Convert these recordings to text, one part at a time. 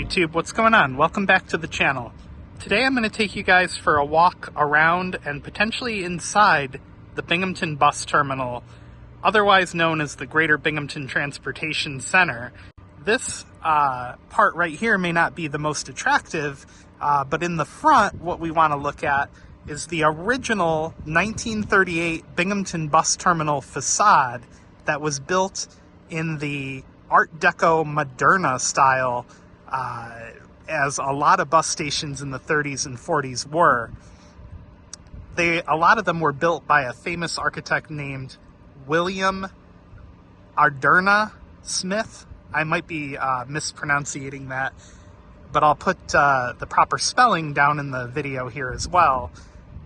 YouTube, what's going on? Welcome back to the channel. Today I'm going to take you guys for a walk around and potentially inside the Binghamton bus terminal, otherwise known as the Greater Binghamton Transportation Center. This part right here may not be the most attractive, but in the front what we want to look at is the original 1938 Binghamton bus terminal facade that was built in the Art Deco Moderna style, as a lot of bus stations in the 30s and 40s were. A lot of them were built by a famous architect named William Ardurna Smith. I might be mispronouncing that, but I'll put the proper spelling down in the video here as well.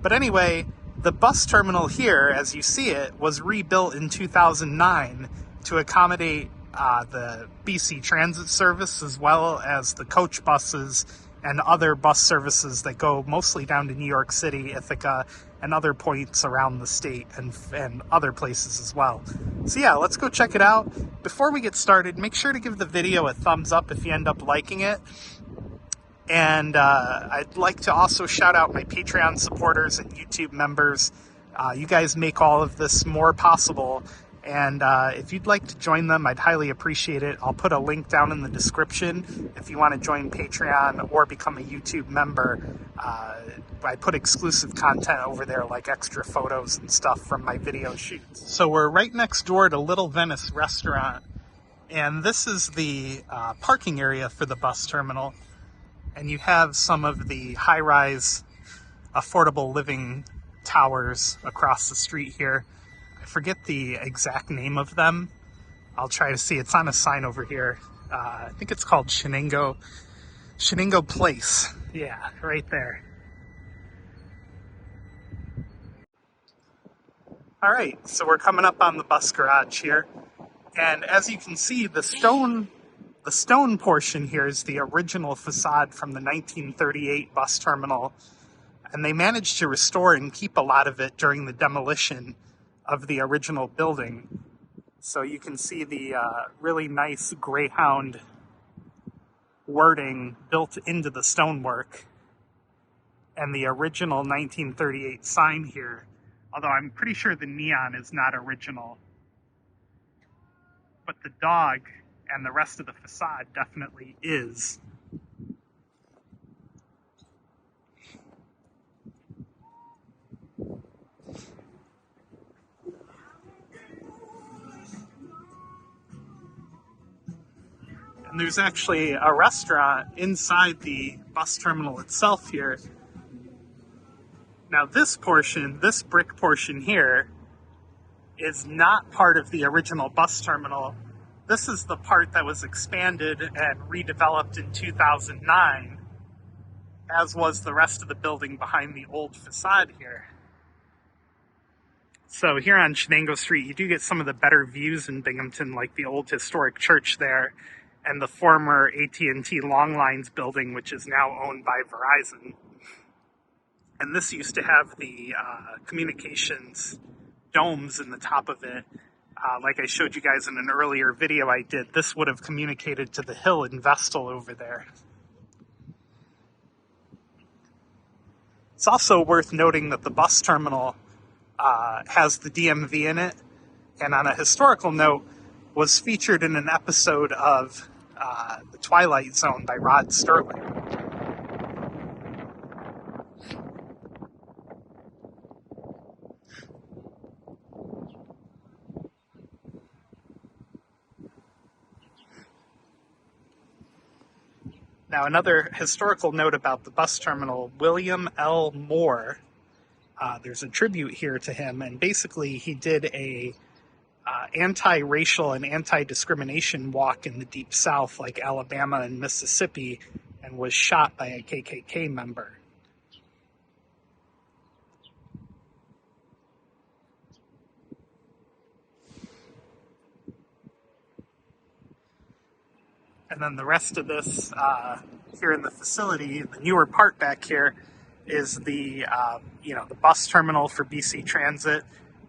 But anyway, the bus terminal here, as you see it, was rebuilt in 2009 to accommodate the BC Transit service, as well as the coach buses and other bus services that go mostly down to New York City, Ithaca, and other points around the state and other places as well. So yeah, let's go check it out. Before we get started, make sure to give the video a thumbs up if you end up liking it. And I'd like to also shout out my Patreon supporters and YouTube members. You guys make all of this more possible. And if you'd like to join them, I'd highly appreciate it. I'll put a link down in the description if you want to join Patreon or become a YouTube member. I put exclusive content over there, like extra photos and stuff from my video shoots. So we're right next door to Little Venice Restaurant, and this is the parking area for the bus terminal. And you have some of the high-rise affordable living towers across the street here. I forget the exact name of them. I'll try to see. It's on a sign over here. I think it's called Shenango Place. Yeah, right there. All right, so we're coming up on the bus garage here. And as you can see, the stone portion here is the original facade from the 1938 bus terminal. And they managed to restore and keep a lot of it during the demolition of the original building. So you can see the really nice Greyhound wording built into the stonework, and the original 1938 sign here, although I'm pretty sure the neon is not original. But the dog and the rest of the facade definitely is. And there's actually a restaurant inside the bus terminal itself here. Now this portion, this brick portion here, is not part of the original bus terminal. This is the part that was expanded and redeveloped in 2009, as was the rest of the building behind the old facade here. So here on Shenango Street, you do get some of the better views in Binghamton, like the old historic church there, and the former AT&T Long Lines building, which is now owned by Verizon. And this used to have the communications domes in the top of it. Like I showed you guys in an earlier video I did, this would have communicated to the hill in Vestal over there. It's also worth noting that the bus terminal has the DMV in it, and on a historical note, was featured in an episode of The Twilight Zone by Rod Serling. Now, another historical note about the bus terminal, William L. Moore, there's a tribute here to him, and basically he did a anti-racial and anti-discrimination walk in the Deep South, like Alabama and Mississippi, and was shot by a KKK member. And then the rest of this here in the facility, the newer part back here, is the the bus terminal for BC Transit.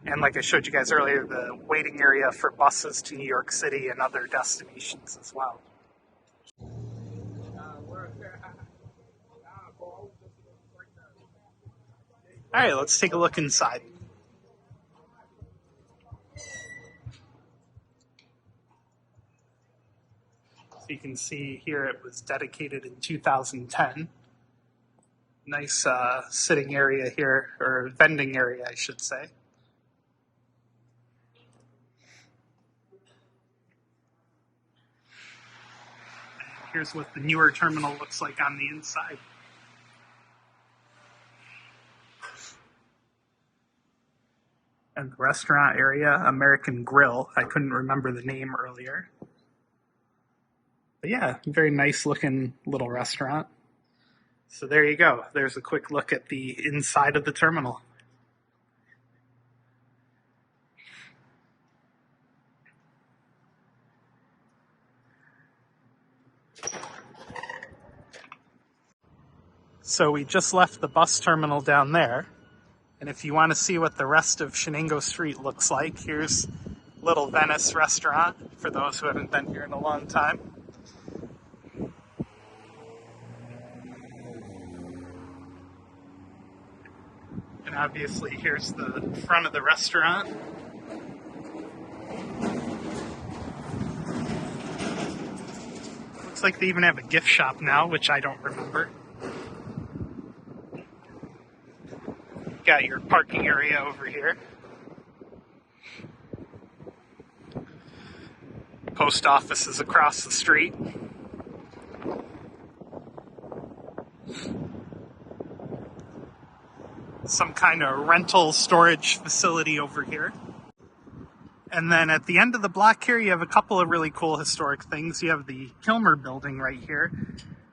And like I showed you guys earlier, the waiting area for buses to New York City and other destinations as well. All right, let's take a look inside. So you can see here it was dedicated in 2010. Nice sitting area here, or vending area, I should say. And here's what the newer terminal looks like on the inside. And the restaurant area, American Grill. I couldn't remember the name earlier. But yeah, very nice looking little restaurant. So there you go. There's a quick look at the inside of the terminal. So we just left the bus terminal down there. And if you want to see what the rest of Shenango Street looks like, here's Little Venice Restaurant, for those who haven't been here in a long time. And obviously here's the front of the restaurant. Looks like they even have a gift shop now, which I don't remember. Got your parking area over here. Post office is across the street. Some kind of rental storage facility over here. And then at the end of the block here, you have a couple of really cool historic things. You have the Kilmer building right here,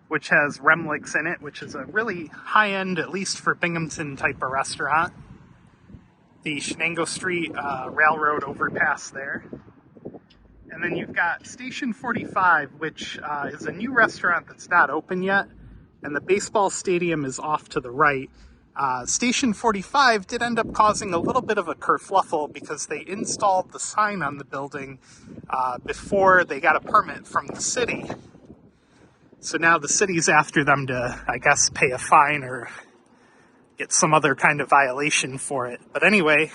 which has Remlick's in it, which is a really high-end, at least for Binghamton, type of restaurant. The Shenango Street Railroad overpass there. And then you've got Station 45, which is a new restaurant that's not open yet, and the baseball stadium is off to the right. Station 45 did end up causing a little bit of a kerfluffle because they installed the sign on the building before they got a permit from the city. So now the city's after them to, I guess, pay a fine or get some other kind of violation for it. But anyway,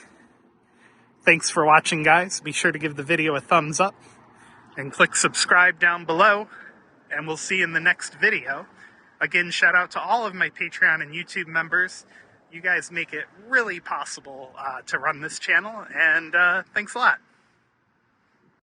thanks for watching, guys. Be sure to give the video a thumbs up and click subscribe down below, and we'll see you in the next video. Again, shout out to all of my Patreon and YouTube members. You guys make it really possible to run this channel, and thanks a lot.